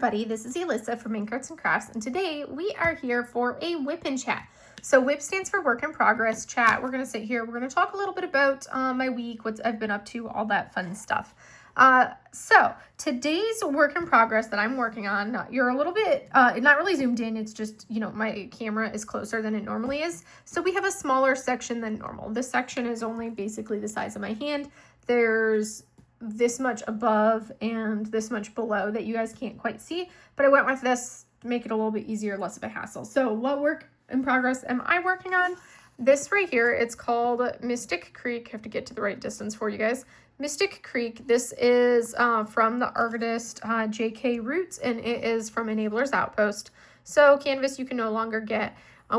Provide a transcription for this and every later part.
everybody, this is Alyssa from Ink Arts and Crafts, and today we are here for a WIP and chat. So WIP stands for Work in Progress. Chat, we're going to sit here, we're going to talk a little bit about my week, what I've been up to, all that fun stuff. So today's work in progress that I'm working on, you're a little bit, not really zoomed in, it's just, you know, my camera is closer than it normally is. So we have a smaller section than normal. This section is only basically the size of my hand. There's this much above and this much below that you guys can't quite see, but I went with this to make it a little bit easier, less of a hassle. So what work in progress am I working on? This right here, it's called Mystic Creek. I have to get to the right distance for you guys. Mystic Creek. This is from the artist J.K. Roots, and it is from Enabler's Outpost. So canvas you can no longer get.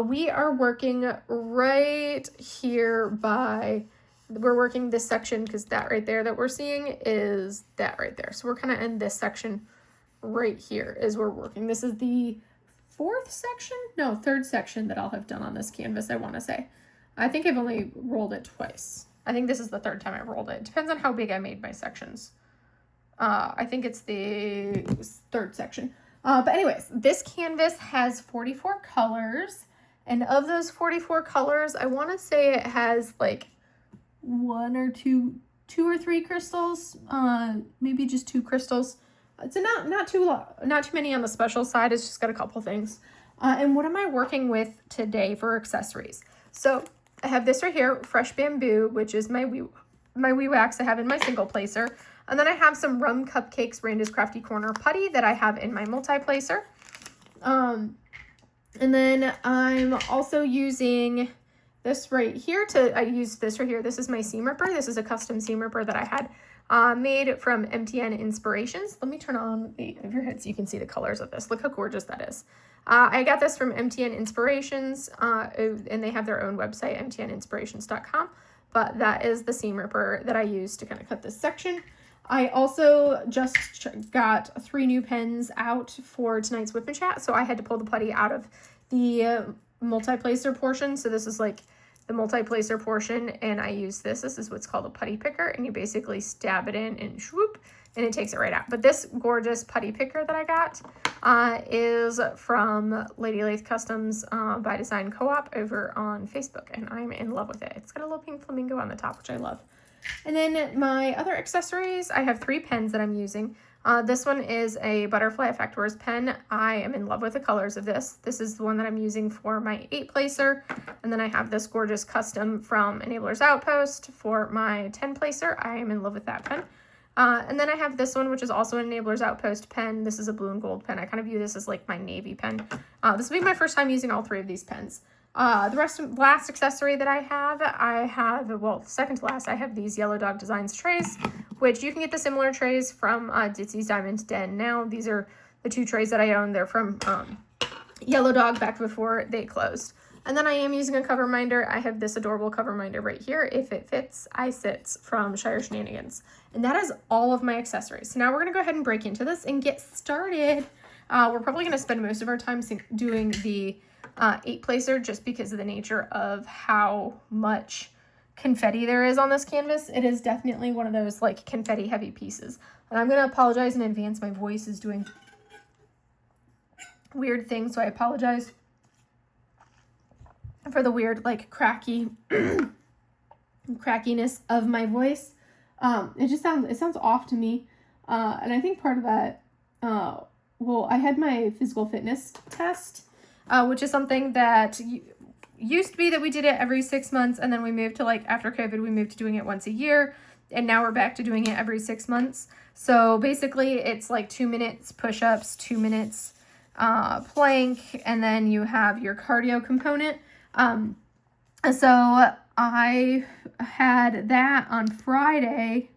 We are working right here by... We're working this section because that right there that we're seeing is that right there. So we're kind of in this section right here is we're working. This is the third section that I'll have done on this canvas, I want to say. I think I've only rolled it twice. I think this is the third time I've rolled it. Depends on how big I made my sections. I think it's the third section. But anyways, this canvas has 44 colors. And of those 44 colors, I want to say it has like two or three crystals, maybe just 2 crystals. It's not too many on the special side. It's just got a couple things. And what am I working with today for accessories? So I have this right here, Fresh Bamboo, which is my wee wax I have in my single placer. And then I have some Rum Cupcakes Randa's Crafty Corner putty that I have in my multi-placer. And then I'm also using this right here I use this right here. This is my seam ripper. This is a custom seam ripper that I had made from MTN Inspirations. Let me turn on the overhead so you can see the colors of this. Look how gorgeous that is. I got this from MTN Inspirations, and they have their own website, mtninspirations.com. But that is the seam ripper that I use to kind of cut this section. I also just got 3 new pens out for tonight's WIP and chat, so I had to pull the putty out of the multi-placer portion. So this is like the multi-placer portion, and I use this. This is what's called a putty picker, and you basically stab it in and swoop, and it takes it right out. But this gorgeous putty picker that I got is from Lady Lathe Customs by Design Co-op over on Facebook, and I'm in love with it. It's got a little pink flamingo on the top, which I love. And then my other accessories, I have 3 pens that I'm using. This one is a Butterfly Effectors pen. I am in love with the colors of this. This is the one that I'm using for my 8-placer. And then I have this gorgeous custom from Enabler's Outpost for my 10-placer. I am in love with that pen. And then I have this one, which is also an Enabler's Outpost pen. This is a blue and gold pen. I kind of view this as like my navy pen. This will be my first time using all 3 of these pens. The last accessory that I have, well, second to last, I have these Yellow Dog Designs trays, which you can get the similar trays from Ditsy's Diamond Den. Now, these are the 2 trays that I own. They're from Yellow Dog back before they closed. And then I am using a cover minder. I have this adorable cover minder right here. If it fits, I sits from Shire Shenanigans. And that is all of my accessories. So now we're going to go ahead and break into this and get started. We're probably going to spend most of our time doing the 8-placer just because of the nature of how much confetti there is on this canvas. It is definitely one of those like confetti heavy pieces. And I'm going to apologize in advance. My voice is doing weird things, so I apologize for the weird like crackiness of my voice. It sounds off to me. And I think part of that, well, I had my physical fitness test, which is something that used to be that we did it every 6 months, and then we moved to, like, after COVID, we moved to doing it once a year, and now we're back to doing it every 6 months. So basically, it's like 2 minutes push-ups, 2 minutes plank, and then you have your cardio component. So I had that on Friday,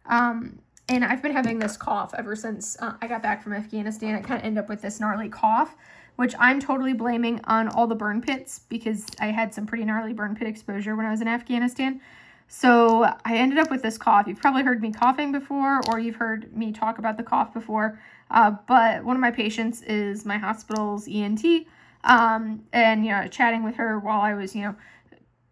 and I've been having this cough ever since I got back from Afghanistan. I kind of end up with this gnarly cough, which I'm totally blaming on all the burn pits because I had some pretty gnarly burn pit exposure when I was in Afghanistan. So I ended up with this cough. You've probably heard me coughing before, or you've heard me talk about the cough before. But one of my patients is my hospital's ENT, and, you know, chatting with her while I was, you know,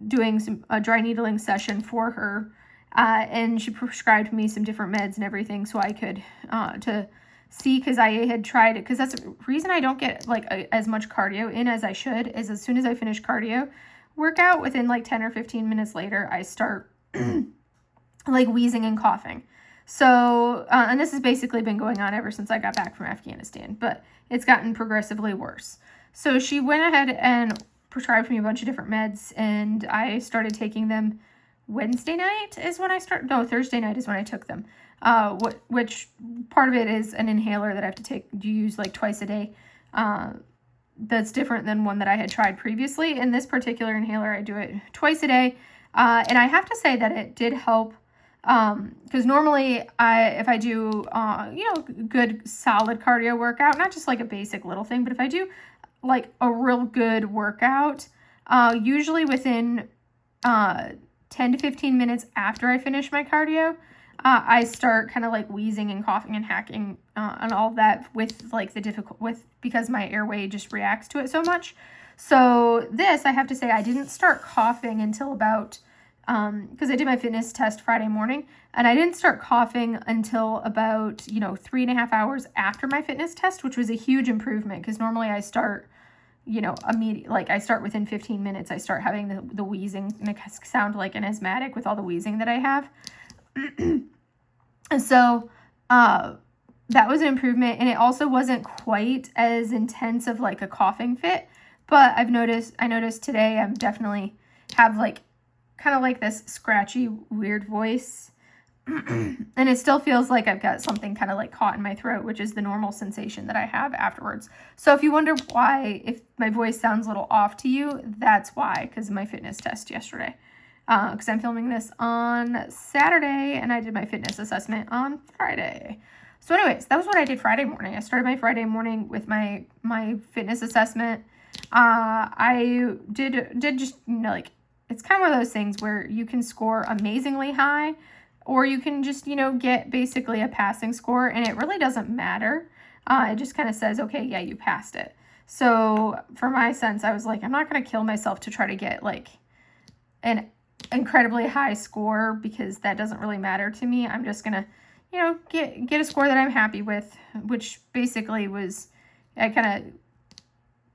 doing a dry needling session for her. And she prescribed me some different meds and everything so I could, to see, because I had tried it, because that's the reason I don't get like as much cardio in as I should, is as soon as I finish cardio workout, within like 10 or 15 minutes later, I start like wheezing and coughing. So, and this has basically been going on ever since I got back from Afghanistan, but it's gotten progressively worse. So she went ahead and prescribed me a bunch of different meds, and I started taking them Thursday night is when I took them. Which part of it is an inhaler that I have to use like twice a day. That's different than one that I had tried previously. In this particular inhaler, I do it twice a day. And I have to say that it did help. Because normally if I do, good solid cardio workout, not just like a basic little thing, but if I do like a real good workout, usually within, 10 to 15 minutes after I finish my cardio, I start kind of like wheezing and coughing and hacking, and all of that with like because my airway just reacts to it so much. So this, I have to say, I didn't start coughing until about, because I did my fitness test Friday morning, and I didn't start coughing until about, 3.5 hours after my fitness test, which was a huge improvement, because normally I start, immediately, like I start within 15 minutes, I start having the wheezing, and it sound like an asthmatic with all the wheezing that I have. And so, that was an improvement, and it also wasn't quite as intense of like a coughing fit, but I noticed today I'm definitely have like kind of like this scratchy, weird voice. And it still feels like I've got something kind of like caught in my throat, which is the normal sensation that I have afterwards. So if you wonder why, if my voice sounds a little off to you, that's why, because of my fitness test yesterday. Because I'm filming this on Saturday, and I did my fitness assessment on Friday. So anyways, that was what I did Friday morning. I started my Friday morning with my fitness assessment. I did just, like, it's kind of one of those things where you can score amazingly high, or you can just, get basically a passing score, and it really doesn't matter. It just kind of says, okay, yeah, you passed it. So for my sense, I was like, I'm not going to kill myself to try to get like an incredibly high score, because that doesn't really matter to me. I'm just going to, get a score that I'm happy with, which basically was, I kind of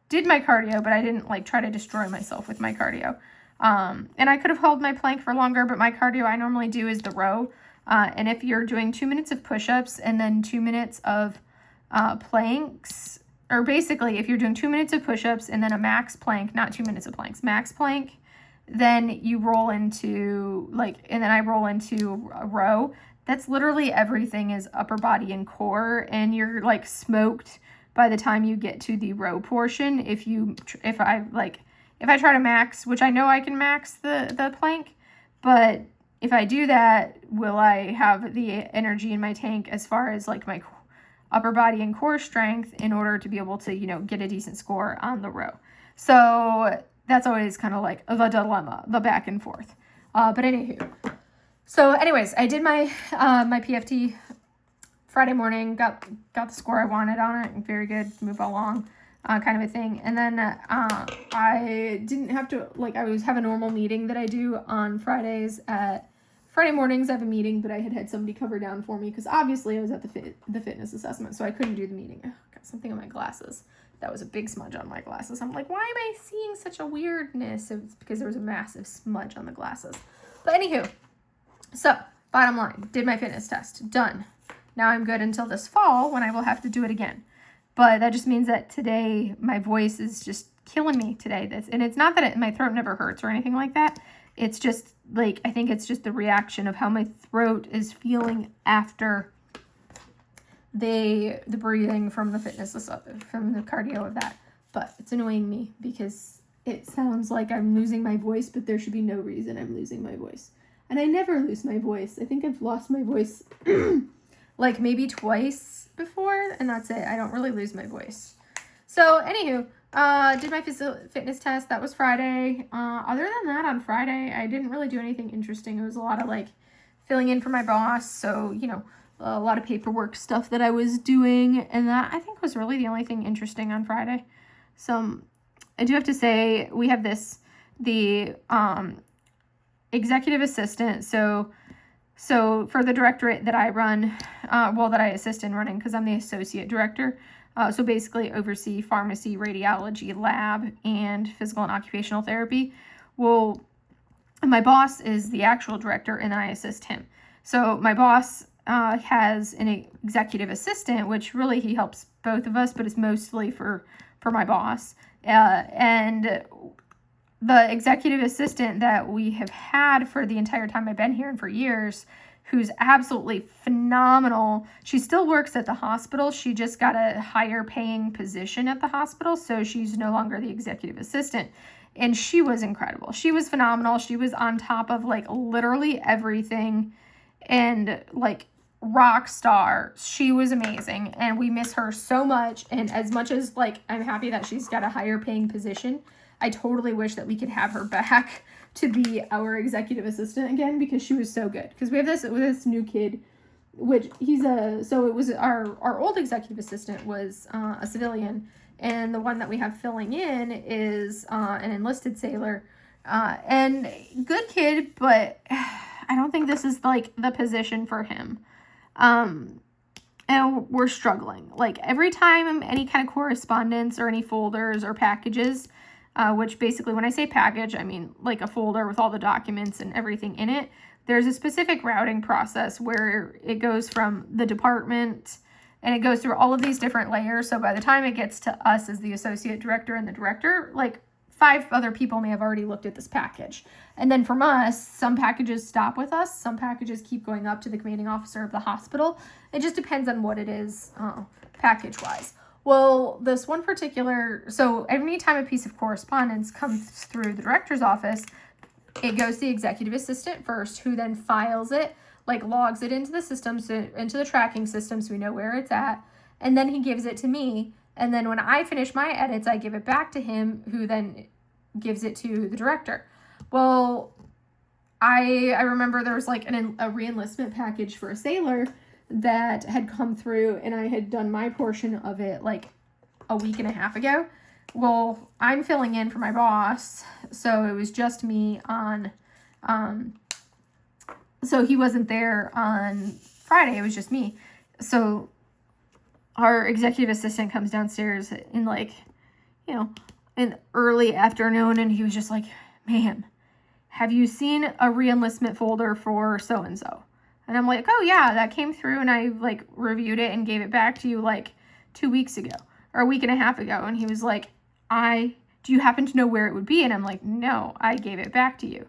did my cardio, but I didn't like try to destroy myself with my cardio. And I could have held my plank for longer, but my cardio I normally do is the row. And if you're doing 2 minutes of push-ups and then 2 minutes of planks, or basically if you're doing 2 minutes of push-ups and then a max plank, not 2 minutes of planks, max plank, then you roll into and then I roll into a row. That's literally everything is upper body and core, and you're like smoked by the time you get to the row portion. If I try to max, which I know I can max the plank, but if I do that, will I have the energy in my tank as far as like my upper body and core strength in order to be able to, get a decent score on the row? So that's always kind of like the dilemma, the back and forth. But anywho, so anyways, I did my my PFT Friday morning, got the score I wanted on it, very good, move along. Kind of a thing. And then I didn't have to, I have a normal meeting that I do on Fridays. Friday mornings I have a meeting, but I had somebody cover down for me because obviously I was at the fitness assessment, so I couldn't do the meeting. Got something on my glasses. That was a big smudge on my glasses. I'm like, why am I seeing such a weirdness? It's because there was a massive smudge on the glasses. But anywho, so bottom line, did my fitness test, done. Now I'm good until this fall when I will have to do it again. But that just means that today my voice is just killing me today. And it's not that my throat never hurts or anything like that. It's just I think it's just the reaction of how my throat is feeling after the breathing from the from the cardio of that. But it's annoying me because it sounds like I'm losing my voice, but there should be no reason I'm losing my voice. And I never lose my voice. I think I've lost my voice maybe twice before, and that's it. I don't really lose my voice. So anywho, did my fitness test. That was Friday. Other than that, on Friday, I didn't really do anything interesting. It was a lot of filling in for my boss. So, a lot of paperwork stuff that I was doing, and that I think was really the only thing interesting on Friday. So I do have to say, we have the executive assistant. So So for the directorate that I run, that I assist in running because I'm the associate director, so basically oversee pharmacy, radiology, lab, and physical and occupational therapy. Well, my boss is the actual director and I assist him. So my boss has an executive assistant, which really he helps both of us, but it's mostly for my boss. And the executive assistant that we have had for the entire time I've been here and for years, who's absolutely phenomenal. She still works at the hospital. She just got a higher paying position at the hospital, so she's no longer the executive assistant. And she was incredible. She was phenomenal. She was on top of like literally everything and like rock star. She was amazing and we miss her so much. And as much as like I'm happy that she's got a higher paying position, I totally wish that we could have her back to be our executive assistant again because she was so good. Because we have this new kid, which it was our old executive assistant was a civilian, and the one that we have filling in is an enlisted sailor, and good kid, but I don't think this is like the position for him. And we're struggling. Like every time any kind of correspondence or any folders or packages, which basically when I say package, I mean like a folder with all the documents and everything in it. There's a specific routing process where it goes from the department and it goes through all of these different layers. So by the time it gets to us as the associate director and the director, like 5 other people may have already looked at this package. And then from us, some packages stop with us. Some packages keep going up to the commanding officer of the hospital. It just depends on what it is package-wise. Well, this one particular, so every time a piece of correspondence comes through the director's office, it goes to the executive assistant first, who then files it, like logs it into the system, so into the tracking system so we know where it's at. And then he gives it to me. And then when I finish my edits, I give it back to him, who then gives it to the director. Well, I remember there was like a re-enlistment package for a sailor that had come through, and I had done my portion of it like a week and a half ago. Well, I'm filling in for my boss, so it was just me on, so he wasn't there on Friday, it was just me. So our executive assistant comes downstairs in like, in early afternoon, and he was just like, "Ma'am, have you seen a re-enlistment folder for so-and-so?" And I'm like, "Oh yeah, that came through and I like reviewed it and gave it back to you like 2 weeks ago or a week and a half ago." And he was like, "Do you happen to know where it would be?" And I'm like, "No, I gave it back to you."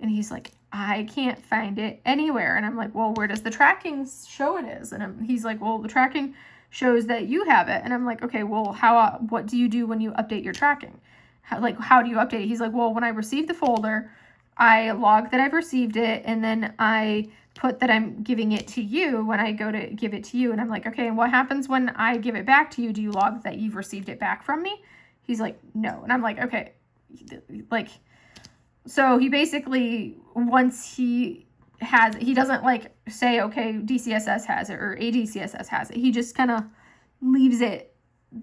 And he's like, "I can't find it anywhere." And I'm like, "Well, where does the tracking show it is?" And he's like, "Well, the tracking shows that you have it." And I'm like, "Okay, well, what do you do when you update your tracking? How do you update it?" He's like, "Well, when I receive the folder, I log that I've received it, and then I put that I'm giving it to you when I go to give it to you." And I'm like, "Okay, and what happens when I give it back to you? Do you log that you've received it back from me?" He's like, "No." And I'm like, "Okay." Like, so he basically, once he doesn't like say, "Okay, DCSS has it," or ADCSS has it. He just kind of leaves it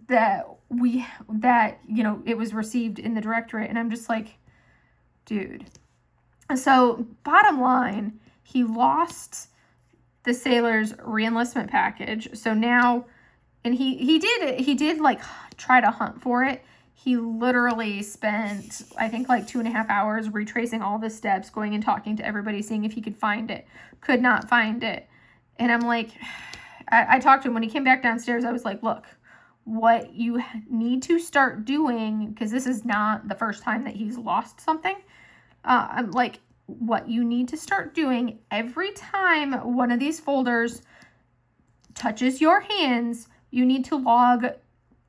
that it was received in the directorate. And I'm just like, dude. So bottom line, he lost the sailor's re-enlistment package. So now, and he did like try to hunt for it. He literally spent, I think, like 2.5 hours retracing all the steps, going and talking to everybody, seeing if he could find it. Could not find it. And I'm like, I talked to him when he came back downstairs. I was like, "Look, what you need to start doing," because this is not the first time that he's lost something. I'm like, what you need to start doing every time one of these folders touches your hands, you need to log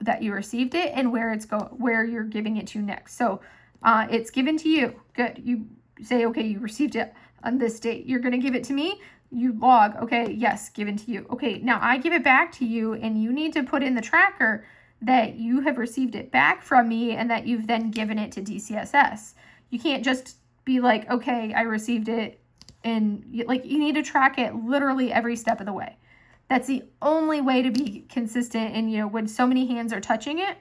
that you received it and where you're giving it to next. So it's given to you. Good. You say, "Okay, you received it on this date. You're going to give it to me." You log. "Okay, yes, given to you." "Okay, now I give it back to you, and you need to put in the tracker that you have received it back from me and that you've then given it to DCSS. You can't just be like, "Okay, I received it," and you need to track it literally every step of the way. That's the only way to be consistent. And, when so many hands are touching it,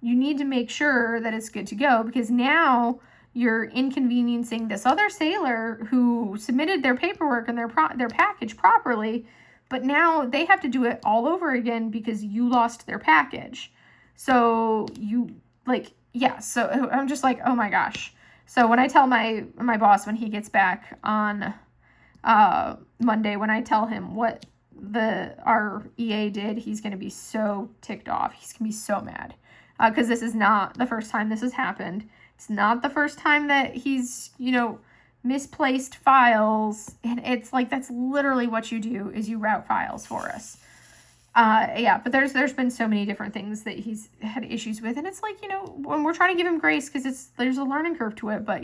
you need to make sure that it's good to go, because now you're inconveniencing this other sailor who submitted their paperwork and their package properly, but now they have to do it all over again because you lost their package. So you like, yeah, so I'm just like, oh my gosh. So when I tell my boss when he gets back on Monday, when I tell him what our EA did, he's going to be so ticked off. He's going to be so mad because this is not the first time this has happened. It's not the first time that he's, misplaced files. And it's like, that's literally what you do, is you route files for us. Yeah, but there's been so many different things that he's had issues with. And it's like, when we're trying to give him grace, because there's a learning curve to it. But,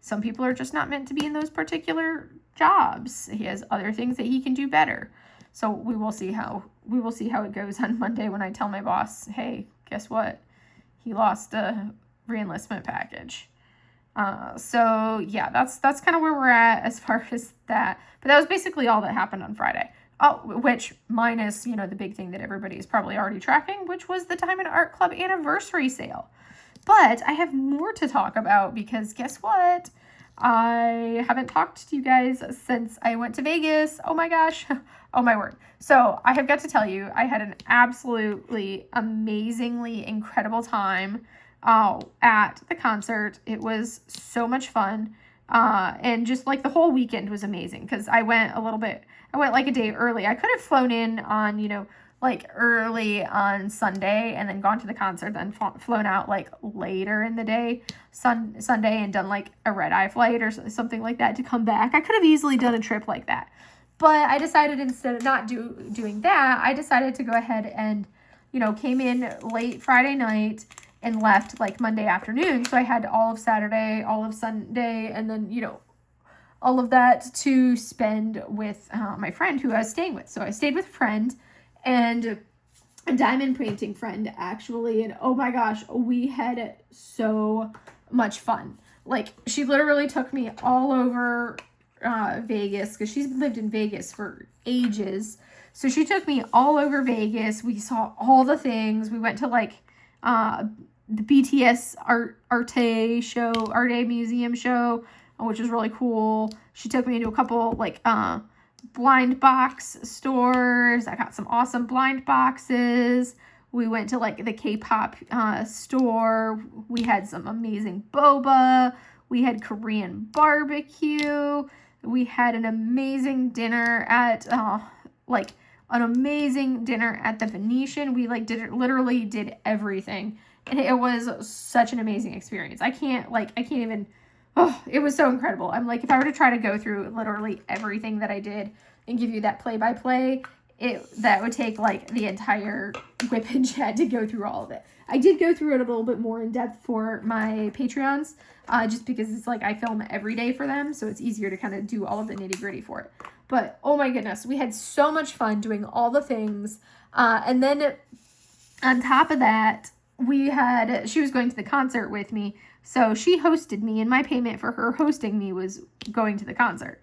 some people are just not meant to be in those particular jobs. He has other things that he can do better. So we will see how it goes on Monday when I tell my boss, hey, guess what? He lost a reenlistment package. So yeah, that's kind of where we're at as far as that. But that was basically all that happened on Friday. Oh, which minus, the big thing that everybody is probably already tracking, which was the Diamond Art Club anniversary sale. But I have more to talk about because guess what? I haven't talked to you guys since I went to Vegas. Oh my gosh. Oh my word. So I have got to tell you, I had an absolutely amazingly incredible time at the concert. It was so much fun. And just like the whole weekend was amazing because I went like a day early. I could have flown in on, like early on Sunday and then gone to the concert, then flown out like later in the day, Sunday, and done like a red-eye flight or something like that to come back. I could have easily done a trip like that. But I decided instead of not doing that, I decided to go ahead and, came in late Friday night and left like Monday afternoon. So I had all of Saturday, all of Sunday, and then, all of that to spend with my friend who I was staying with. So I stayed with a friend and a diamond painting friend, actually. And oh my gosh, we had so much fun. Like, she literally took me all over Vegas because she's lived in Vegas for ages. So she took me all over Vegas. We saw all the things. We went to like the BTS Arte Museum show, which was really cool. She took me into a couple like blind box stores. I got some awesome blind boxes. We went to like the K-pop store. We had some amazing boba. We had Korean barbecue. We had an amazing dinner at the Venetian. We literally did everything. And it was such an amazing experience. I can't even, it was so incredible. I'm like, if I were to try to go through literally everything that I did and give you that play-by-play, that would take like the entire WIP and chat to go through all of it. I did go through it a little bit more in depth for my Patreons, just because it's like I film every day for them, so it's easier to kind of do all of the nitty-gritty for it. But oh my goodness, we had so much fun doing all the things. And then on top of that, she was going to the concert with me, so she hosted me, and my payment for her hosting me was going to the concert.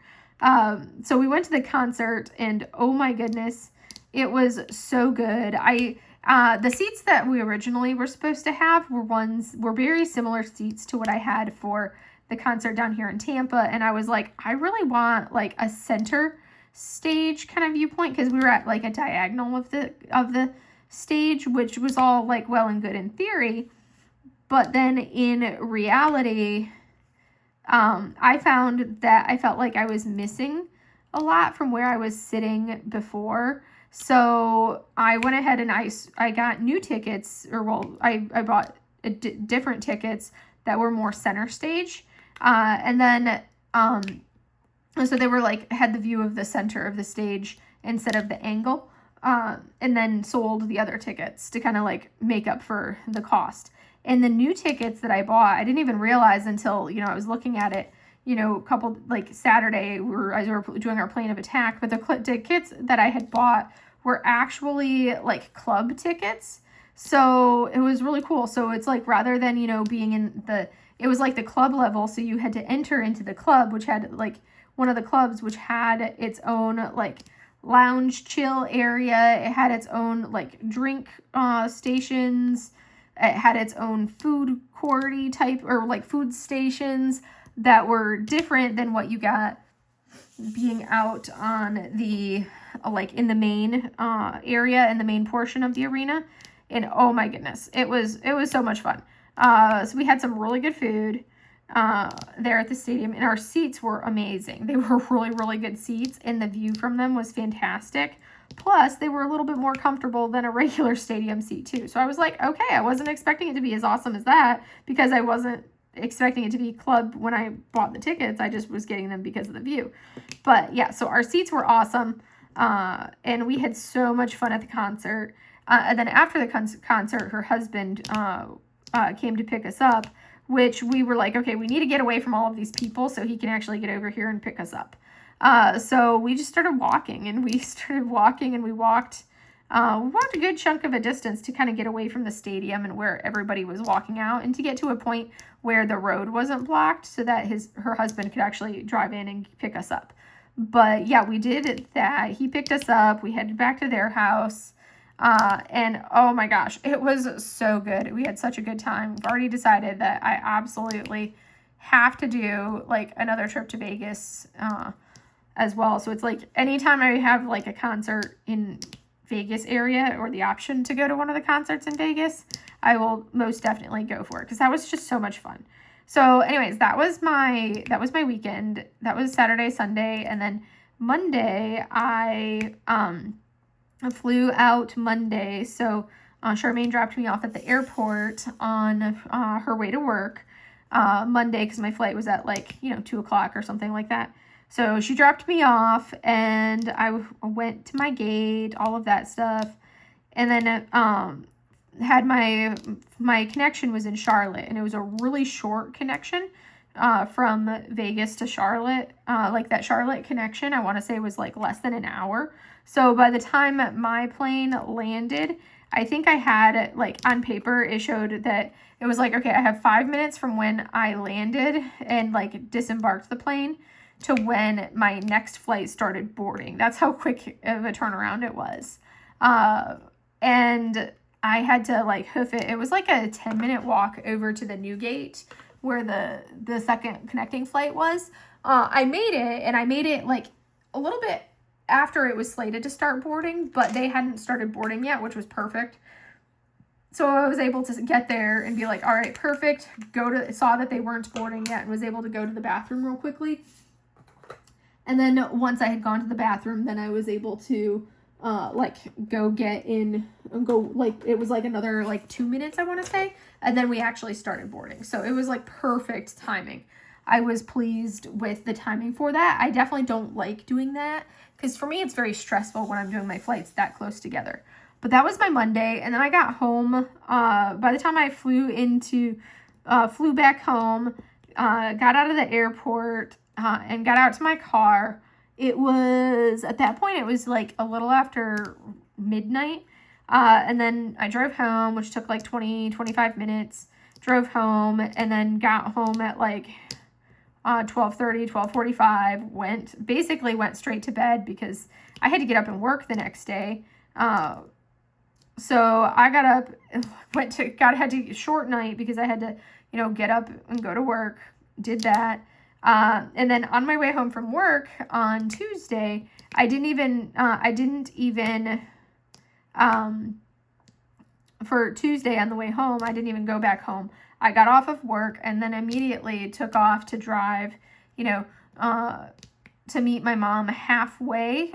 So we went to the concert, and oh my goodness, it was so good. The seats that we originally were supposed to have were very similar seats to what I had for the concert down here in Tampa, and I was like, I really want like a center stage kind of viewpoint, because we were at like a diagonal of the stage, which was all like well and good in theory, but then in reality, I found that I felt like I was missing a lot from where I was sitting before. So I went ahead and I got new tickets, I bought different tickets that were more center stage, and then so they were like had the view of the center of the stage instead of the angle. And then sold the other tickets to kind of like make up for the cost. And the new tickets that I bought, I didn't even realize until, I was looking at it, a couple, like Saturday, as we were doing our plane of attack, but the tickets that I had bought were actually like club tickets. So it was really cool. So it's like, rather than, being in it was like the club level. So you had to enter into the club, which had like one of the clubs, which had its own like lounge chill area. It had its own like drink stations. it had its own food court-y type, or like food stations that were different than what you got being out on the, like in the main area, in the main portion of the arena. And oh my goodness, it was so much fun. So we had some really good food there at the stadium, and our seats were amazing. They were really, really good seats, and the view from them was fantastic. Plus, they were a little bit more comfortable than a regular stadium seat too. So I was like, okay, I wasn't expecting it to be as awesome as that, because I wasn't expecting it to be club when I bought the tickets. I just was getting them because of the view. But yeah, so our seats were awesome, and we had so much fun at the concert. And then after the concert, her husband came to pick us up, which we were like, okay, we need to get away from all of these people so he can actually get over here and pick us up. So we just started walking, and we walked a good chunk of a distance to kind of get away from the stadium and where everybody was walking out, and to get to a point where the road wasn't blocked so that her husband could actually drive in and pick us up. But yeah, we did that. He picked us up. We headed back to their house. And oh my gosh, it was so good. We had such a good time. We've already decided that I absolutely have to do like another trip to Vegas, as well. So it's like anytime I have like a concert in Vegas area, or the option to go to one of the concerts in Vegas, I will most definitely go for it, because that was just so much fun. So anyways, that was my weekend. That was Saturday, Sunday, and then Monday I flew out Monday. So Charmaine dropped me off at the airport on her way to work Monday, because my flight was at like 2 o'clock or something like that. So she dropped me off, and I went to my gate, all of that stuff, and then had my connection was in Charlotte, and it was a really short connection from Vegas to Charlotte. Like that Charlotte connection, I want to say was like less than an hour. So by the time my plane landed, I think I had, like on paper, it showed that it was like, okay, I have 5 minutes from when I landed and like disembarked the plane to when my next flight started boarding. That's how quick of a turnaround it was. And I had to like hoof it. It was like a 10-minute walk over to the new gate where the second connecting flight was. I made it, and I made it like a little bit after it was slated to start boarding, but they hadn't started boarding yet, which was perfect. So I was able to get there and be like, all right, perfect. Saw that they weren't boarding yet, and was able to go to the bathroom real quickly. And then once I had gone to the bathroom, then I was able to like go get in and go, like it was like another like 2 minutes, I want to say, and then we actually started boarding. So it was like perfect timing. I was pleased with the timing for that. I definitely don't like doing that, because for me it's very stressful when I'm doing my flights that close together. But that was my Monday, and then I got home. By the time I flew back home, got out of the airport, and got out to my car. It was, at that point, it was like a little after midnight. And then I drove home, which took like 25 minutes. Drove home, and then got home at like 12:30, 12:45. Went straight to bed because I had to get up and work the next day. So I got up, had to short night because I had to, get up and go to work. Did that. And then on my way home from work on Tuesday, for Tuesday on the way home, I didn't even go back home. I got off of work and then immediately took off to drive, to meet my mom halfway,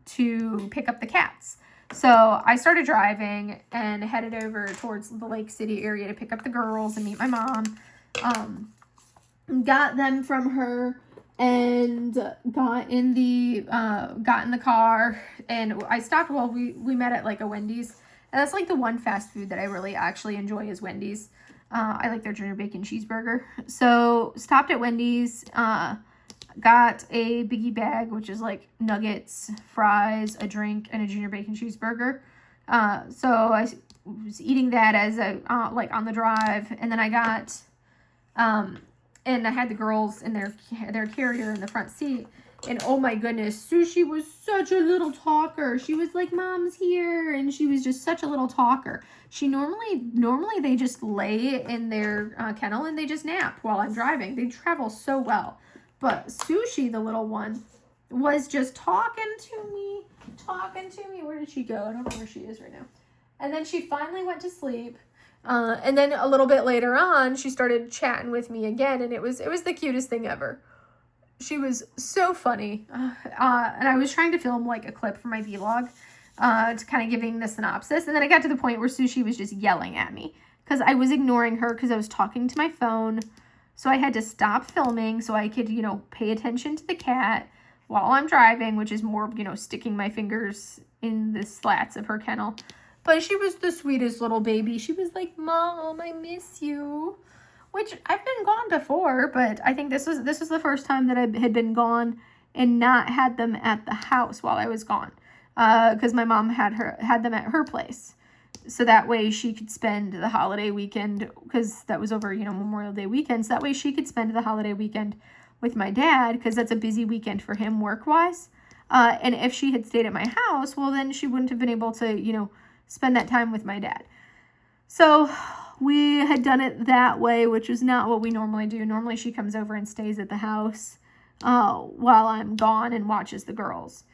to pick up the cats. So I started driving and headed over towards the Lake City area to pick up the girls and meet my mom. Got them from her and got in the car, and I stopped. Well, we met at like a Wendy's, and that's like the one fast food that I really actually enjoy is Wendy's. I like their junior bacon cheeseburger. So stopped at Wendy's, got a biggie bag, which is like nuggets, fries, a drink, and a junior bacon cheeseburger. So I was eating that as like on the drive, and then I got and I had the girls in their carrier in the front seat, And oh my goodness, Sushi was such a little talker. She was like, Mom's here. And she was just such a little talker. She normally they just lay in their kennel and they just nap while I'm driving. They travel so well. But Sushi, the little one, was just talking to me. Where did she go? I don't know where she is right now. And then she finally went to sleep. And then a little bit later on, she started chatting with me again. And it was the cutest thing ever. She was so funny. And I was trying to film like a clip for my vlog to kind of giving the synopsis. And then I got to the point where Sushi was just yelling at me because I was ignoring her because I was talking to my phone. So I had to stop filming so I could, pay attention to the cat while I'm driving, which is more, sticking my fingers in the slats of her kennel. But she was the sweetest little baby. She was like, Mom, I miss you. Which I've been gone before, but I think this was the first time that I had been gone and not had them at the house while I was gone. Because my mom had them at her place. So that way she could spend the holiday weekend, because that was over, Memorial Day weekend. So that way she could spend the holiday weekend with my dad, because that's a busy weekend for him work-wise. And if she had stayed at my house, well, then she wouldn't have been able to, spend that time with my dad. So we had done it that way, which is not what we normally do. Normally she comes over and stays at the house while I'm gone and watches the girls.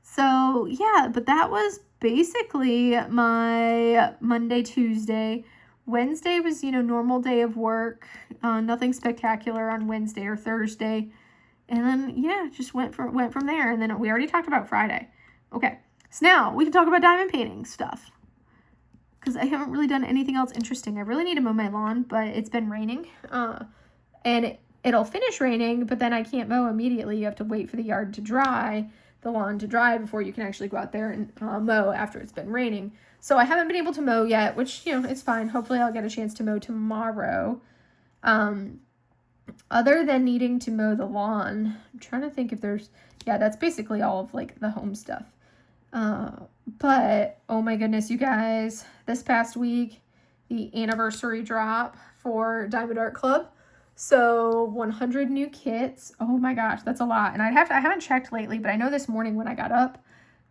So yeah, but that was basically my Monday, Tuesday. Wednesday was, normal day of work. Nothing spectacular on Wednesday or Thursday. And then, yeah, just went from there. And then we already talked about Friday. Okay, so now we can talk about diamond painting stuff, because I haven't really done anything else interesting. I really need to mow my lawn, but it's been raining. And it'll finish raining, but then I can't mow immediately. You have to wait for the yard to dry, the lawn to dry, before you can actually go out there and mow after it's been raining. So I haven't been able to mow yet, which, it's fine. Hopefully I'll get a chance to mow tomorrow. Other than needing to mow the lawn, I'm trying to think if there's, that's basically all of like the home stuff. But oh my goodness, you guys, this past week, the anniversary drop for Diamond Art Club. So 100 new kits. Oh my gosh, that's a lot. And I haven't checked lately, but I know this morning when I got up,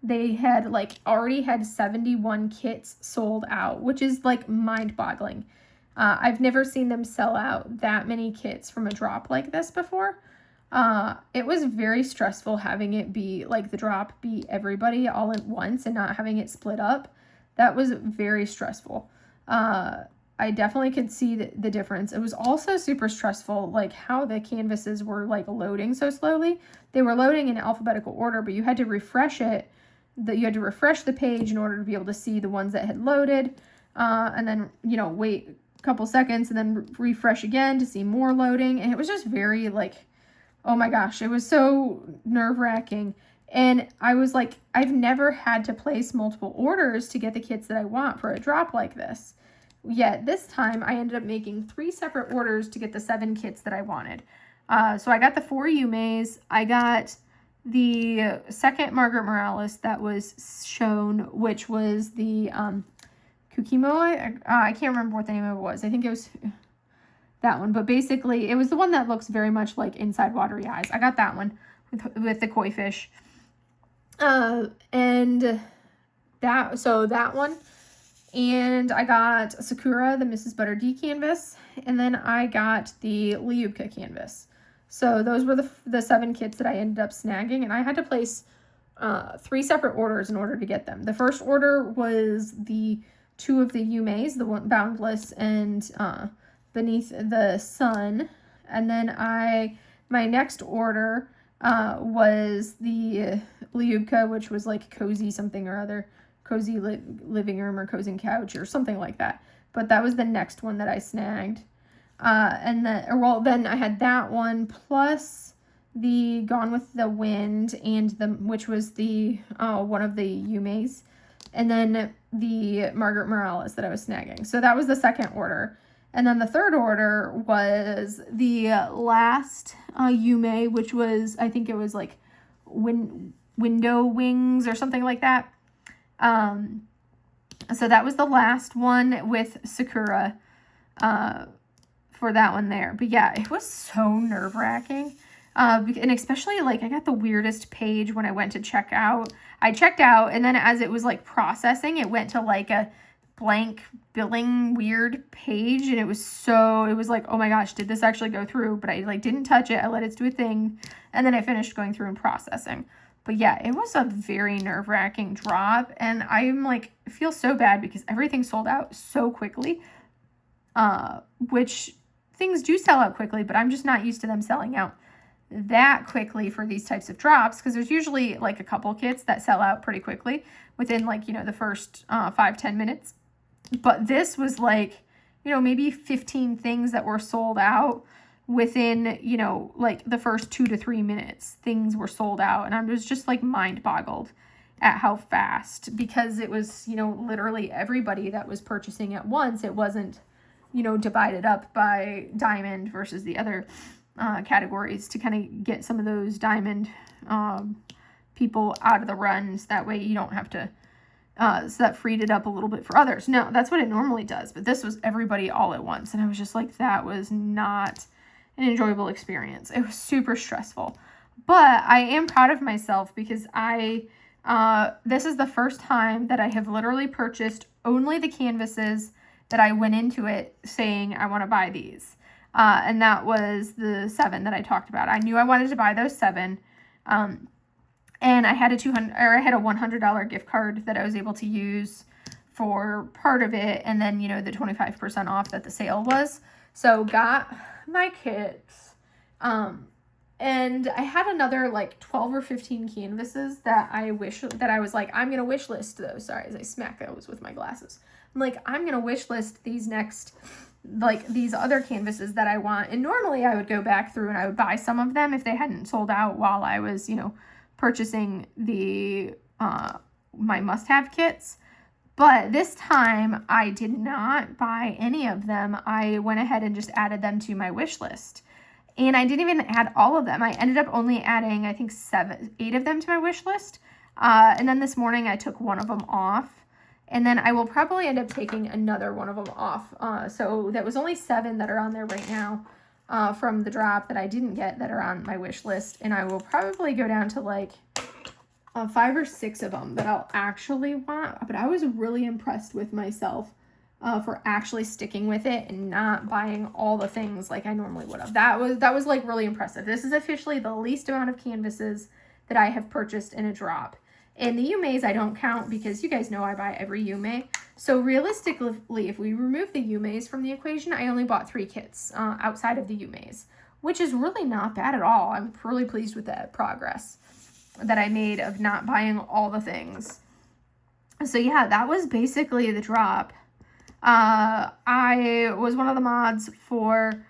they had already had 71 kits sold out, which is mind-boggling. I've never seen them sell out that many kits from a drop like this before. It was very stressful having it be the drop be everybody all at once and not having it split up. That was very stressful. I definitely could see the difference. It was also super stressful, how the canvases were loading so slowly. They were loading in alphabetical order, but you had to refresh it. You had to refresh the page in order to be able to see the ones that had loaded, and then, wait a couple seconds and then refresh again to see more loading. And it was just very oh my gosh, it was so nerve-wracking. And I was I've never had to place multiple orders to get the kits that I want for a drop like this. Yet this time I ended up making 3 separate orders to get the 7 kits that I wanted. So I got the 4 Yumeis. I got the second Margaret Morales that was shown, which was the Kukimo. I can't remember what the name of it was. I think it was that one. But basically, it was the one that looks very much like Inside Watery Eyes. I got that one with the koi fish. And that one. And I got Sakura, the Mrs. Butter D canvas. And then I got the Lyubka canvas. So those were the 7 kits that I ended up snagging. And I had to place 3 separate orders in order to get them. The first order was the 2 of the Yumeis, the one Boundless and Beneath the Sun. And then my next order was the Lyubka, which was cozy something or other. Cozy living room or cozy couch or something like that. But that was the next one that I snagged. And then I had that one plus the Gone with the Wind and which was the one of the Yumeis, and then the Margaret Morales that I was snagging. So that was the second order. And then the third order was the last Yume, which was, I think it was Window Wings or something like that. So that was the last one with Sakura for that one there. But yeah, it was so nerve-wracking. And especially like I got the weirdest page when I went to check out. I checked out, and then as it was like processing, it went to like a blank billing weird page, and it was like, oh my gosh, did this actually go through? But I like didn't touch it. I let it do a thing, and then I finished going through and processing. But yeah, it was a very nerve-wracking drop, and I'm like, feel so bad because everything sold out so quickly, which things do sell out quickly, but I'm just not used to them selling out that quickly for these types of drops, because there's usually like a couple kits that sell out pretty quickly within like, you know, the first 5-10 minutes. But this was like, you know, maybe 15 things that were sold out within, you know, like the first 2 to 3 minutes. Things were sold out, and I was just like mind boggled at how fast, because it was, you know, literally everybody that was purchasing at once. It wasn't, you know, divided up by diamond versus the other categories to kind of get some of those diamond people out of the runs. That way you don't have to, so that freed it up a little bit for others. No, that's what it normally does, but this was everybody all at once, and I was just like, that was not an enjoyable experience. It was super stressful, but I am proud of myself because this is the first time that I have literally purchased only the canvases that I went into it saying I want to buy these. And that was the 7 that I talked about. I knew I wanted to buy those 7. And I had a $100 gift card that I was able to use for part of it. And then, you know, the 25% off that the sale was. So got my kits. And I had another like 12 or 15 canvases that I was like, I'm going to wish list those. Sorry, as I smack those with my glasses. I'm like, I'm going to wish list these next, like these other canvases that I want. And normally I would go back through and I would buy some of them if they hadn't sold out while I was, you know, purchasing the, my must-have kits. But this time I did not buy any of them. I went ahead and just added them to my wish list. And I didn't even add all of them. I ended up only adding, I think 8 of them to my wish list. And then this morning I took one of them off. And then I will probably end up taking another one of them off. So that was only 7 that are on there right now from the drop that I didn't get that are on my wish list. And I will probably go down to like 5 or 6 of them that I'll actually want. But I was really impressed with myself for actually sticking with it and not buying all the things like I normally would have. That was like really impressive. This is officially the least amount of canvases that I have purchased in a drop. And the Yumeis I don't count because you guys know I buy every Yume. So realistically, if we remove the Yumeis from the equation, I only bought 3 kits outside of the Yumeis, which is really not bad at all. I'm really pleased with that progress that I made of not buying all the things. So yeah, that was basically the drop. I was one of the mods for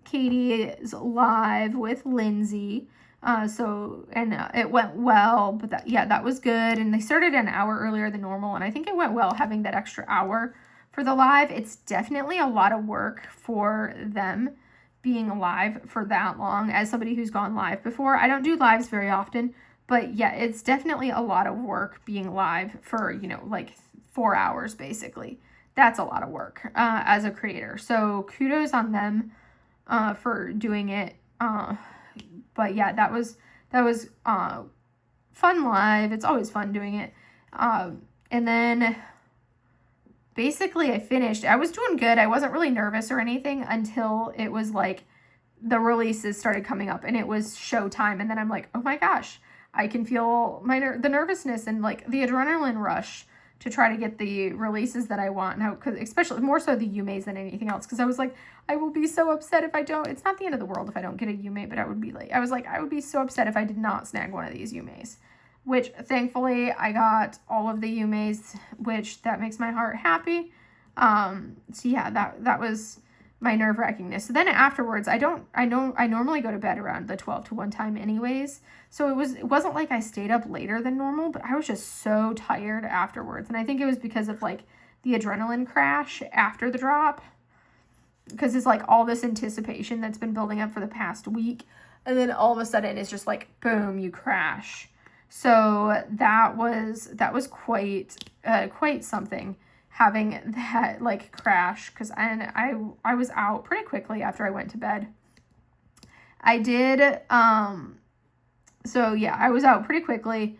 Katie's live with Lindsay. It went well, but that was good. And they started an hour earlier than normal, and I think it went well having that extra hour for the live. It's definitely a lot of work for them being live for that long. As somebody who's gone live before, I don't do lives very often, but yeah, it's definitely a lot of work being live for, you know, like 4 hours basically. That's a lot of work as a creator. So kudos on them for doing it. But yeah, that was fun live. It's always fun doing it. And then basically I finished. I was doing good. I wasn't really nervous or anything until it was like the releases started coming up and it was showtime. And then I'm like, oh my gosh, I can feel the nervousness and like the adrenaline rush to try to get the releases that I want now, because especially more so the Yumeis than anything else, because I was like, I will be so upset if I don't. It's not the end of the world if I don't get a Yume, but I would be so upset if I did not snag one of these Yumeis, which thankfully I got all of the Yumeis, which that makes my heart happy. So yeah, that was my nerve-wrackingness. So then afterwards, I normally go to bed around the 12 to 1 time anyways. So it wasn't like I stayed up later than normal, but I was just so tired afterwards. And I think it was because of like the adrenaline crash after the drop, because it's like all this anticipation that's been building up for the past week. And then all of a sudden it's just like, boom, you crash. So that was quite something. having that like crash, because I was out pretty quickly after I went to bed. I did, so yeah, I was out pretty quickly.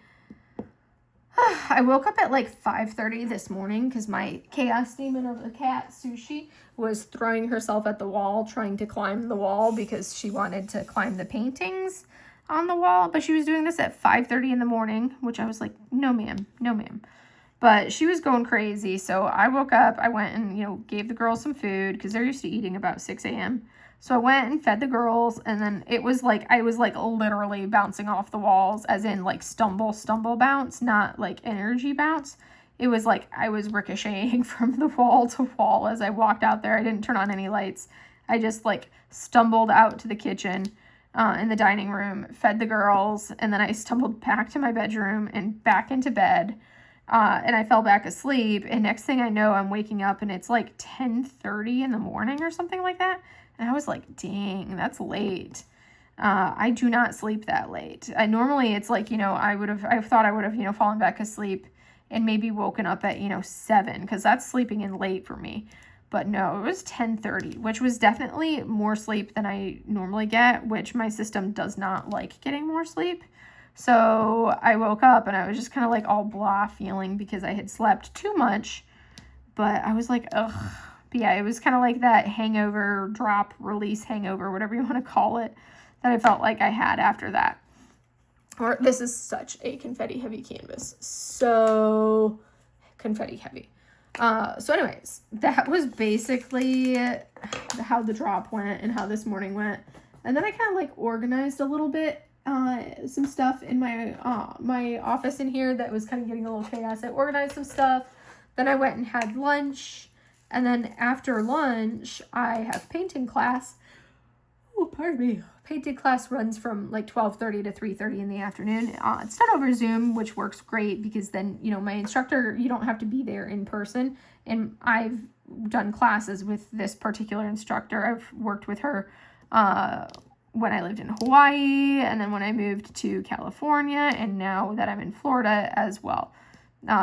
I woke up at like 5:30 this morning because my chaos demon of a cat, Sushi, was throwing herself at the wall, trying to climb the wall because she wanted to climb the paintings on the wall. But she was doing this at 5:30 in the morning, which I was like, no ma'am, no ma'am. But she was going crazy. So I woke up, I went and, you know, gave the girls some food because they're used to eating about 6 a.m. So I went and fed the girls, and then it was like, I was like literally bouncing off the walls, as in like stumble bounce, not like energy bounce. It was like I was ricocheting from the wall to wall as I walked out there. I didn't turn on any lights. I just like stumbled out to the kitchen in the dining room, fed the girls, and then I stumbled back to my bedroom and back into bed. And I fell back asleep, and next thing I know, I'm waking up and it's like 10:30 in the morning or something like that. And I was like, dang, that's late. I do not sleep that late. Normally it's like, you know, I thought I would have, you know, fallen back asleep and maybe woken up at, you know, 7, because that's sleeping in late for me. But no, it was 10:30, which was definitely more sleep than I normally get, which my system does not like getting more sleep. So I woke up and I was just kind of like all blah feeling because I had slept too much. But I was like, ugh. But yeah, it was kind of like that hangover, drop, release hangover, whatever you want to call it, that I felt like I had after that. Or this is such a confetti heavy canvas. So confetti heavy. So anyways, that was basically how the drop went and how this morning went. And then I kind of like organized a little bit, some stuff in my office in here that was kind of getting a little chaos. I organized some stuff. Then I went and had lunch. And then after lunch, I have painting class. Oh, pardon me. Painting class runs from like 12:30 to 3:30 in the afternoon. It's done over Zoom, which works great because then, you know, my instructor, you don't have to be there in person. And I've done classes with this particular instructor. I've worked with her when I lived in Hawaii, and then when I moved to California, and now that I'm in Florida as well.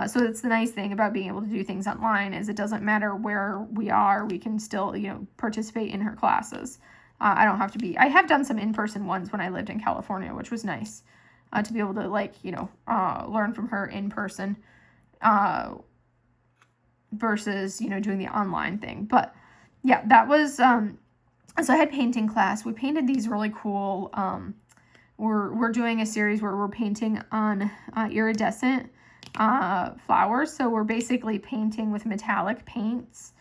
So that's the nice thing about being able to do things online, is it doesn't matter where we are, we can still, you know, participate in her classes. I don't have to be, I have done some in-person ones when I lived in California, which was nice to be able to, like, you know, learn from her in person versus, you know, doing the online thing. But yeah, that was, so I had painting class. We painted these really cool, we're doing a series where we're painting on iridescent flowers. So we're basically painting with metallic paints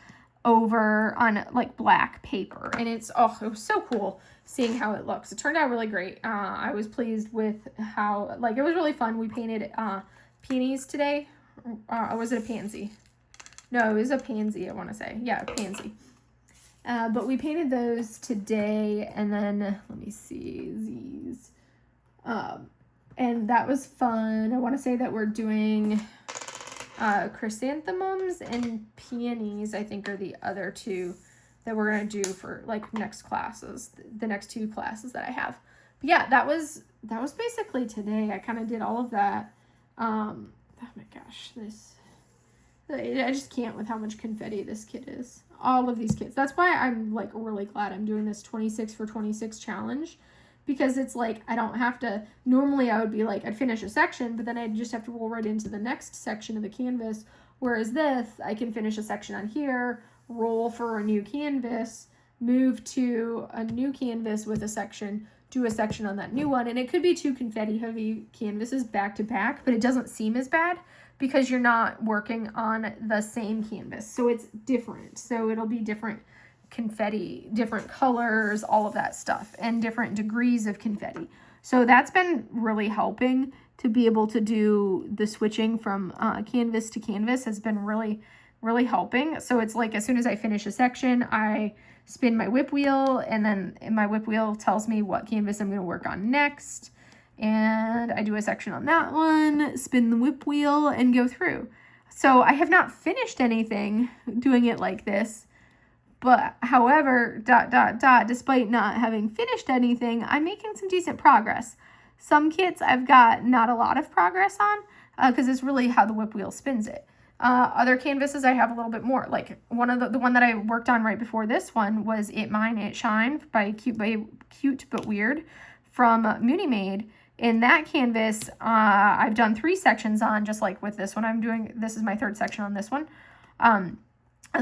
over on like black paper, and it was so cool seeing how it looks. It turned out really great. I was pleased with how, like, it was really fun. We painted peonies today. Was it a pansy? No, it was a pansy, I want to say. Yeah, a pansy. But we painted those today, and then let me see these. And that was fun. I want to say that we're doing chrysanthemums and peonies, I think, are the other two that we're going to do for like next classes, the next 2 classes that I have. But yeah, that was basically today. I kind of did all of that. Oh my gosh, I just can't with how much confetti this kit is. All of these kits. That's why I'm like really glad I'm doing this 26 for 26 challenge. Because it's like, I don't have to, normally I would be like, I'd finish a section, but then I'd just have to roll right into the next section of the canvas. Whereas this, I can finish a section on here, roll for a new canvas, move to a new canvas with a section, do a section on that new one. And it could be 2 confetti heavy canvases back to back, but it doesn't seem as bad because you're not working on the same canvas. So it's different. So it'll be different confetti, different colors, all of that stuff, and different degrees of confetti. So that's been really helping to be able to do the switching from canvas to canvas has been really, really helping. So it's like as soon as I finish a section, I spin my WIP wheel, and then my WIP wheel tells me what canvas I'm going to work on next. And I do a section on that one, spin the WIP wheel, and go through. So I have not finished anything doing it like this. But however, despite not having finished anything, I'm making some decent progress. Some kits I've got not a lot of progress on because it's really how the WIP wheel spins it. Other canvases I have a little bit more. Like one of the one that I worked on right before this one was It Mine, It Shine by Cute But Weird from Mooney Maid. In that canvas, I've done 3 sections on, just like with this one. This is my 3rd section on this one.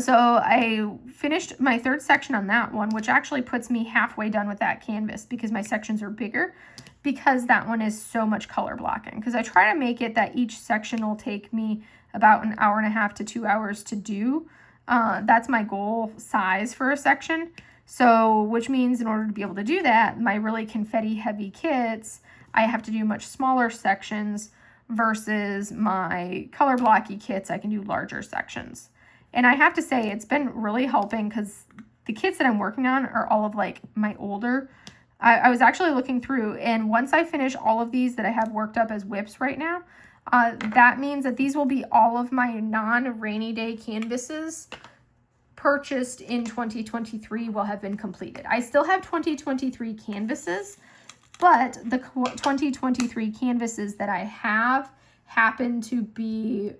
So I finished my 3rd section on that one, which actually puts me halfway done with that canvas because my sections are bigger, because that one is so much color blocking. Because I try to make it that each section will take me about an hour and a half to 2 hours to do. That's my goal size for a section. So, which means in order to be able to do that, my really confetti heavy kits, I have to do much smaller sections versus my color blocky kits, I can do larger sections. And I have to say, it's been really helping because the kits that I'm working on are all of like my older. I was actually looking through, and once I finish all of these that I have worked up as WIPs right now, that means that these will be all of my non-rainy day canvases purchased in 2023 will have been completed. I still have 2023 canvases, but the 2023 canvases that I have happen to be,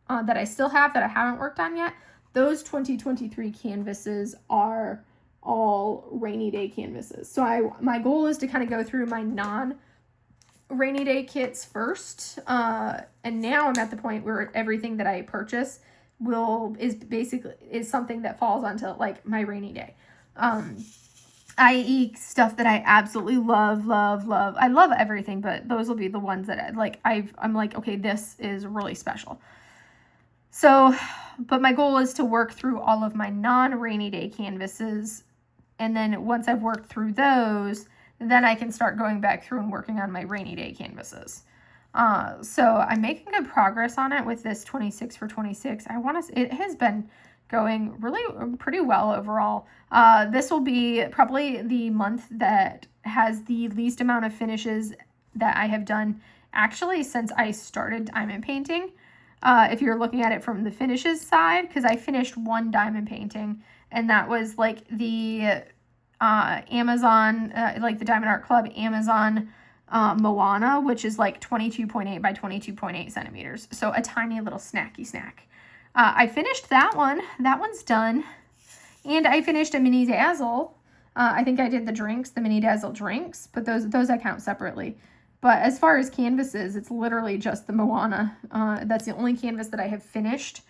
that I still have that I haven't worked on yet, those 2023 canvases are all rainy day canvases. So my goal is to kind of go through my non-rainy day kits first. And now I'm at the point where everything that I purchase is something that falls onto like my rainy day. I.e. stuff that I absolutely love. I love everything, but those will be the ones that I'm like, okay, this is really special. So, but my goal is to work through all of my non-rainy day canvases. And then once I've worked through those, then I can start going back through and working on my rainy day canvases. So I'm making good progress on it with this 26 for 26. It has been going really pretty well overall. This will be probably the month that has the least amount of finishes that I have done actually since I started diamond painting. If you're looking at it from the finishes side, because I finished 1 diamond painting, and that was like the Amazon, like the Diamond Art Club Amazon Moana, which is like 22.8 by 22.8 centimeters. So a tiny little snacky snack. I finished that one. That one's done. And I finished a mini dazzle. I think I did the mini dazzle drinks, but those I count separately. But as far as canvases, it's literally just the Moana. That's the only canvas that I have finished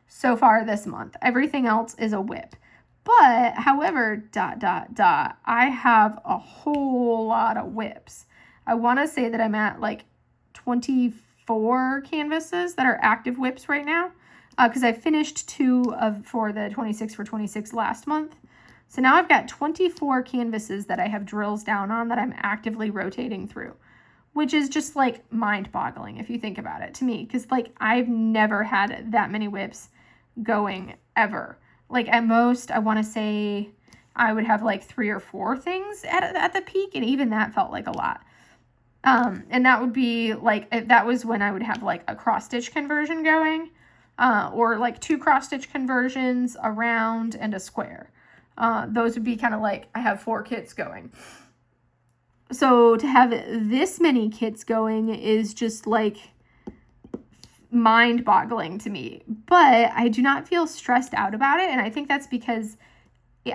so far this month. Everything else is a WIP. But, however, I have a whole lot of WIPs. I want to say that I'm at like 24 canvases that are active WIPs right now. Because I finished 2 for the 26 for 26 last month. So now I've got 24 canvases that I have drills down on that I'm actively rotating through. Which is just like mind-boggling if you think about it to me. Because like I've never had that many WIPs going ever. Like at most, I want to say I would have like 3 or 4 things at the peak. And even that felt like a lot. And that would be like, that was when I would have like a cross-stitch conversion going. Or like 2 cross-stitch conversions, a round, and a square. Those would be kind of like, I have 4 kits going. So to have this many kits going is just like mind-boggling to me. But I do not feel stressed out about it. And I think that's because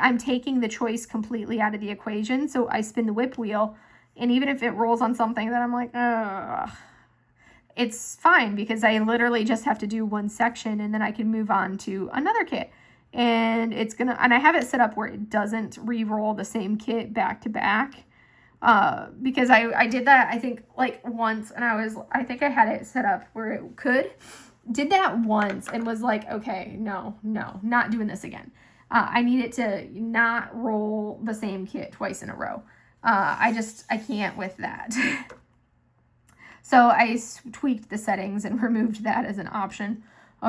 I'm taking the choice completely out of the equation. So I spin the WIP wheel. And even if it rolls on something that I'm like, ugh, it's fine because I literally just have to do 1 section and then I can move on to another kit. And and I have it set up where it doesn't re-roll the same kit back to back. Because I did that, I think, like once, and I think I had it set up where it could. Did that once and was like, okay, no, not doing this again. I need it to not roll the same kit twice in a row. I can't with that. So I tweaked the settings and removed that as an option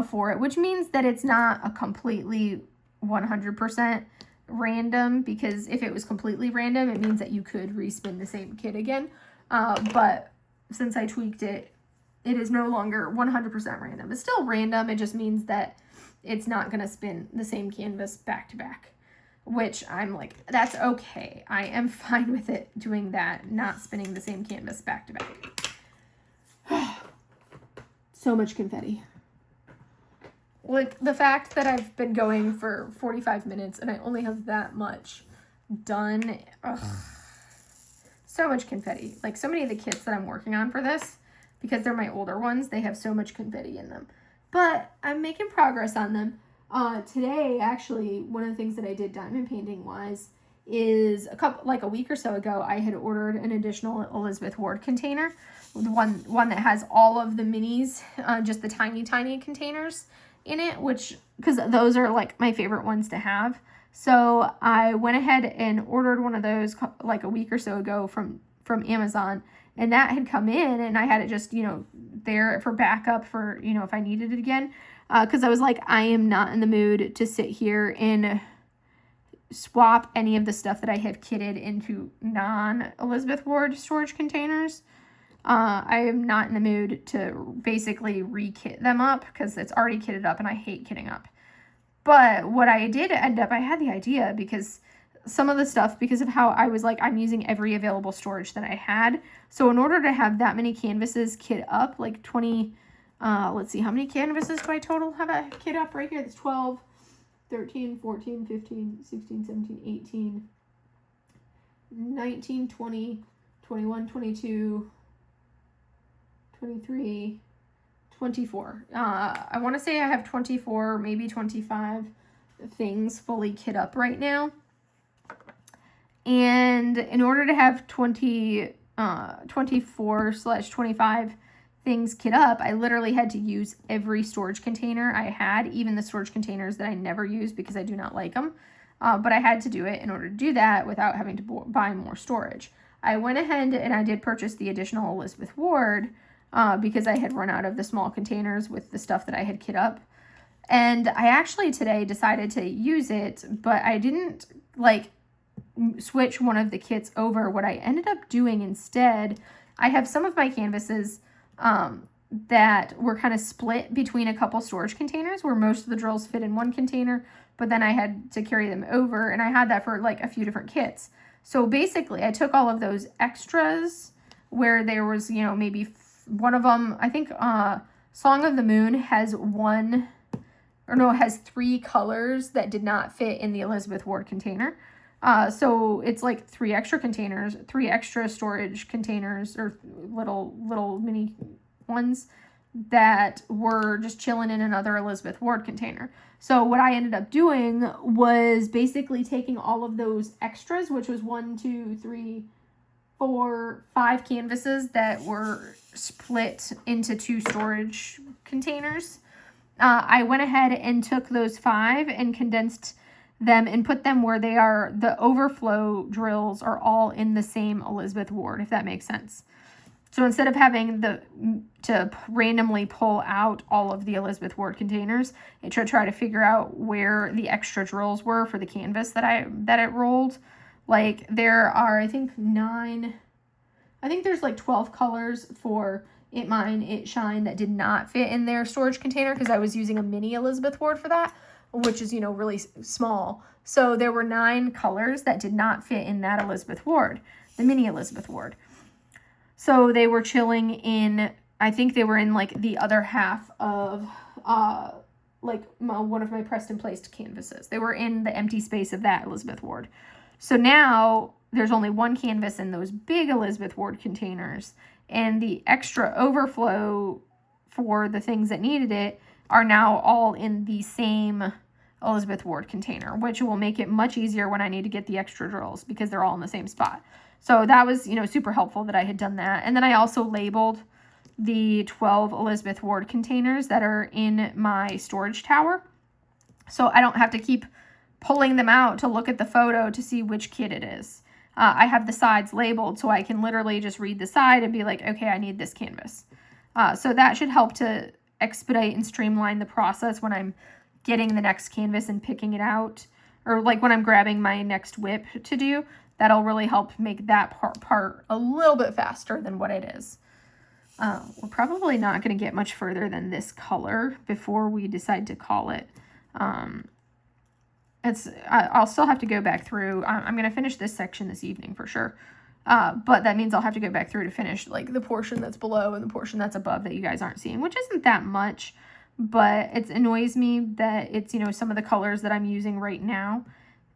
for it, which means that it's not a completely 100% random, because if it was completely random, it means that you could respin the same kit again. But since I tweaked it, it is no longer 100% random. It's still random. It just means that it's not going to spin the same canvas back to back, which I'm like, that's okay. I am fine with it doing that, not spinning the same canvas back to back. So much confetti. Like, the fact that I've been going for 45 minutes and I only have that much done. Ugh. So much confetti. Like, so many of the kits that I'm working on for this, because they're my older ones, they have so much confetti in them. But I'm making progress on them. Today, actually, one of the things that I did diamond painting wise is a week or so ago, I had ordered an additional Elizabeth Ward container. The one that has all of the minis, just the tiny containers in it, because those are like my favorite ones to have. So I went ahead and ordered one of those like a week or so ago from Amazon, and that had come in, and I had it just, there for backup for, if I needed it again. Because I was like, I am not in the mood to sit here and swap any of the stuff that I have kitted into non-Elizabeth Ward storage containers. I am not in the mood to basically re-kit them up because it's already kitted up and I hate kitting up. But what I did end up, I had the idea because some of the stuff, because of how I was like, I'm using every available storage that I had. So in order to have that many canvases kit up, like 20, let's see, how many canvases do I total have a kit up right here? That's 12, 13, 14, 15, 16, 17, 18, 19, 20, 21, 22, 23, 24. I want to say I have 24, maybe 25 things fully kit up right now. And in order to have 24/25 things kit up, I literally had to use every storage container I had, even the storage containers that I never use because I do not like them. But I had to do it in order to do that without having to buy more storage. I went ahead and I did purchase the additional Elizabeth Ward because I had run out of the small containers with the stuff that I had kit up. And I actually today decided to use it, but I didn't switch one of the kits over. What I ended up doing instead, I have some of my canvases that were kind of split between a couple storage containers where most of the drills fit in one container, but then I had to carry them over, and I had that for like a few different kits. So basically I took all of those extras where there was, maybe one of them, I think Song of the Moon has has 3 colors that did not fit in the Elizabeth Ward container. So it's like 3 extra containers, 3 extra storage containers, or little mini ones that were just chilling in another Elizabeth Ward container. So what I ended up doing was basically taking all of those extras, which was 1, 2, 3, 4, 5 canvases that were split into 2 storage containers. I went ahead and took those 5 and condensed them and put them where they are. The overflow drills are all in the same Elizabeth Ward, if that makes sense. So instead of having to randomly pull out all of the Elizabeth Ward containers, I try to figure out where the extra drills were for the canvas that it rolled. Like there are, I think there's like 12 colors for It Mine, It Shine that did not fit in their storage container because I was using a mini Elizabeth Ward for that, which is, really small. So there were 9 colors that did not fit in that Elizabeth Ward, the mini Elizabeth Ward. So they were chilling in, I think they were in like the other half of one of my pressed and placed canvases. They were in the empty space of that Elizabeth Ward. So now there's only 1 canvas in those big Elizabeth Ward containers, and the extra overflow for the things that needed it are now all in the same Elizabeth Ward container, which will make it much easier when I need to get the extra drills because they're all in the same spot. So that was, super helpful that I had done that. And then I also labeled the 12 Elizabeth Ward containers that are in my storage tower. So I don't have to keep pulling them out to look at the photo to see which kit it is. I have the sides labeled so I can literally just read the side and be like, okay, I need this canvas. So that should help to expedite and streamline the process when I'm getting the next canvas and picking it out, or like when I'm grabbing my next WIP to do. That'll really help make that part a little bit faster than what it is. We're probably not going to get much further than this color before we decide to call it. I'll still have to go back through. I'm going to finish this section this evening for sure. But that means I'll have to go back through to finish like the portion that's below and the portion that's above that you guys aren't seeing, which isn't that much. but it annoys me that it's, you know, some of the colors that I'm using right now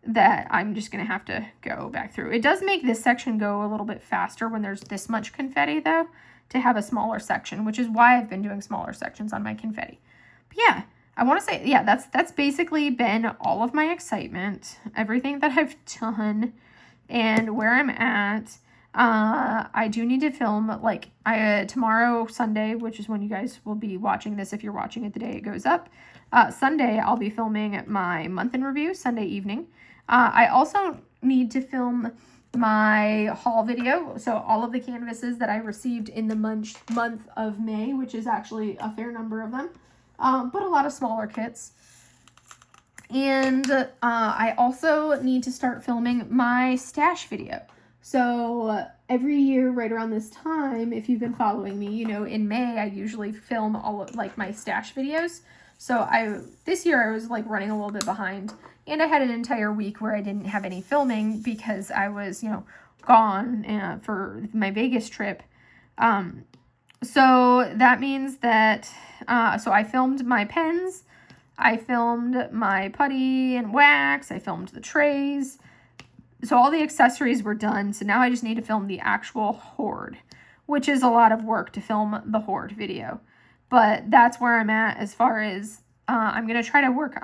that I'm just going to have to go back through. It does make this section go a little bit faster when there's this much confetti, though, to have a smaller section, which is why I've been doing smaller sections on my confetti. But yeah, I want to say, yeah, that's basically been all of my excitement, everything that I've done and where I'm at. I do need to film, like, tomorrow, Sunday, which is when you guys will be watching this if you're watching it the day it goes up. Sunday, I'll be filming my month in review, Sunday evening. I also need to film my haul video, so all of the canvases that I received in the month of May, which is actually a fair number of them, but a lot of smaller kits. And I also need to start filming my stash video. So every year right around this time, if you've been following me, you know, in May I usually film all of like my stash videos. So this year I was like running a little bit behind, and I had an entire week where I didn't have any filming because I was, you know, gone for my Vegas trip. So that means that, so I filmed my pens, I filmed my putty and wax, I filmed the trays. So all the accessories were done. So now I just need to film the actual hoard, which is a lot of work to film the hoard video. But that's where I'm at as far as I'm going to try to work.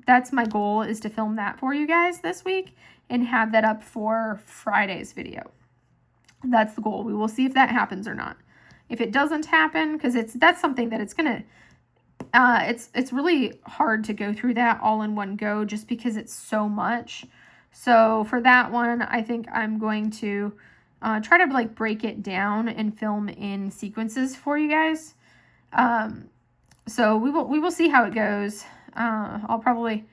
That's my goal, is to film that for you guys this week and have that up for Friday's video. That's the goal. We will see if that happens or not. If it doesn't happen, because that's something that it's going to, it's really hard to go through that all in one go just because it's so much. So for that one, I think I'm going to try to like break it down and film in sequences for you guys. So we will see how it goes. I'll probably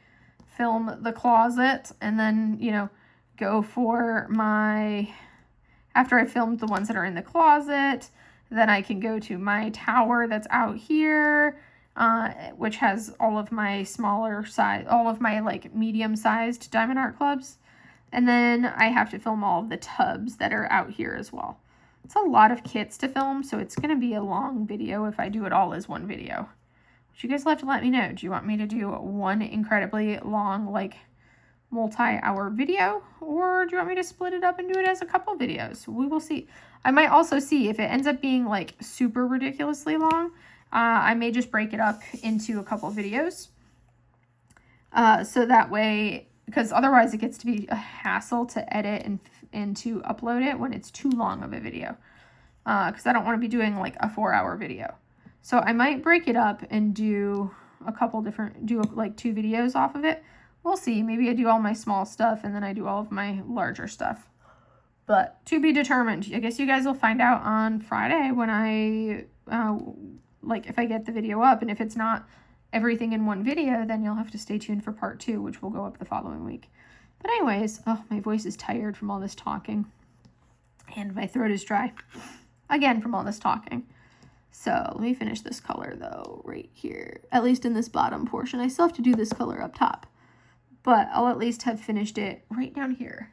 film the closet and then, you know, go for after I filmed the ones that are in the closet, then I can go to my tower that's out here, which has all of my smaller size, all of my like medium-sized diamond art clubs. And then I have to film all of the tubs that are out here as well. It's a lot of kits to film, so it's going to be a long video if I do it all as one video. But you guys will have to let me know. Do you want me to do one incredibly long, like, multi-hour video? Or do you want me to split it up and do it as a couple videos? We will see. I might also see if it ends up being, like, super ridiculously long. I may just break it up into a couple videos. So that way, because otherwise it gets to be a hassle to edit and to upload it when it's too long of a video. Because I don't want to be doing like a 4-hour video. So I might break it up and do a couple different, like 2 videos off of it. We'll see. Maybe I do all my small stuff and then I do all of my larger stuff. But to be determined. I guess you guys will find out on Friday when I, like if I get the video up. And if it's not everything in one video, then you'll have to stay tuned for part 2, which will go up the following week. But anyways, oh, my voice is tired from all this talking. And my throat is dry. Again, from all this talking. So let me finish this color though, right here. At least in this bottom portion. I still have to do this color up top. But I'll at least have finished it right down here.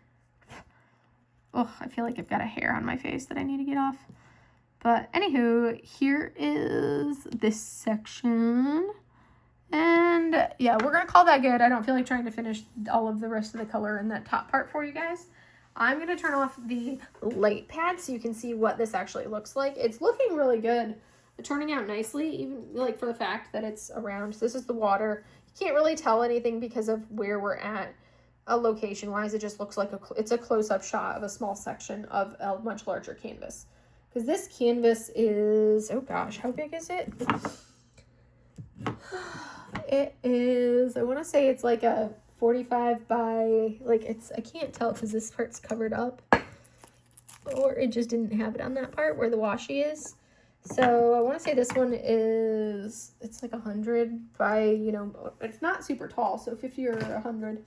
Oh, I feel like I've got a hair on my face that I need to get off. But anywho, here is this section. And yeah, we're going to call that good. I don't feel like trying to finish all of the rest of the color in that top part for you guys. I'm going to turn off the light pad so you can see what this actually looks like. It's looking really good. It's turning out nicely, even like for the fact that it's around. So this is the water. You can't really tell anything because of where we're at location-wise. It just looks like it's a close-up shot of a small section of a much larger canvas. Because this canvas is, oh gosh, how big is it? It is, I want to say it's like a 45 by, like it's, I can't tell because this part's covered up. Or it just didn't have it on that part where the washi is. So I want to say this one is, it's like 100 by, you know, it's not super tall. So 50 or 100,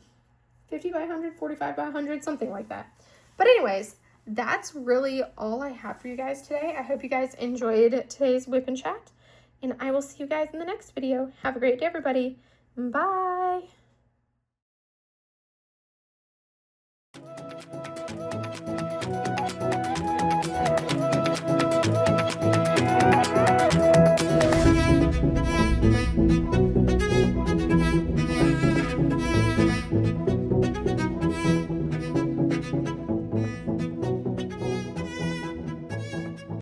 50 by 100, 45 by 100, something like that. But anyways, that's really all I have for you guys today. I hope you guys enjoyed today's WIP and Chat. And I will see you guys in the next video. Have a great day, everybody. Bye.